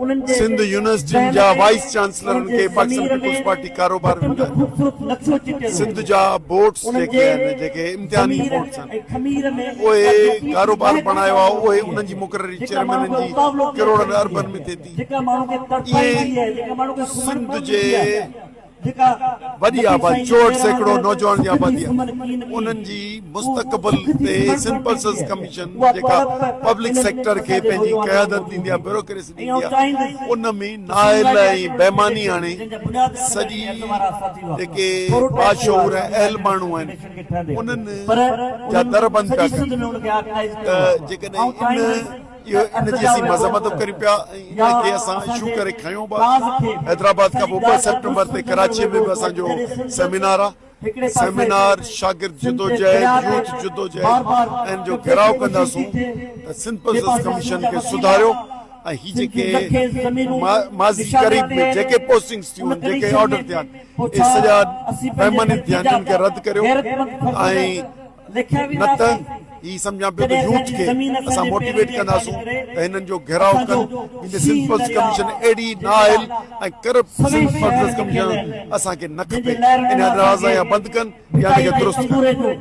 Sindh university जा wise चांसलरन के Pakistan people's party कारोबार सिंध जा बोर्ड्स जेके आहिनि जेके इम्तिहानी बोर्ड्स आहिनि उहे कारोबार बणायो आहे उहे उन्हनि जी मुक़ररी चेयरमैननि जी करोड़नि अरबनि में थिए थी सिंध जे वॾी आबादी 64 सैकड़ो नौजवान जी आबादी आहे उन्हनि जी मुस्तक़बिल ते सिंध पल्सस कमीशन जेका पब्लिक सेक्टर खे पंहिंजी क़यादत ॾींदी आहे ब्यूरोक्रेसी ॾींदी आहे उन में नाइल ऐं बेमानी हाणे सॼी जेके बाशऊर ऐं अहल माण्हू आहिनि उन्हनि जा दर बंदि पिया कनि जेकॾहिं इनजी असीं मज़म्मत करियूं पिया इनखे असां इशू करे खयूं हैदराबाद खां पोइ 2 सेप्टेम्बर ते कराची में बि असांजो सेमिनार आहे सेमिनार शागिर्द जदोजहद यूथ जदोजहद ऐं जो घेराव कंदासूं त सिंध पल्सस कमीशन खे सुधारियो ऐं ही जेके माज़ी क़रीब में जेके पोस्टिंग्स थियूं आहिनि जेके ऑर्डर थिया आहिनि इहे सॼा बेमानी थिया आहिनि जिन खे रद्द करियो ऐं न त ही सम्झां पियो त यूथ खे असां मोटिवेट कंदासूं त हिननि जो घेराव कनि सिंध पल्स कमीशन एॾी नाइल ऐं करप्ट सिंध पल्सस कमीशन असांखे न खपे इन दरवाज़ा या बंदि कनि या हिनखे दुरुस्त कनि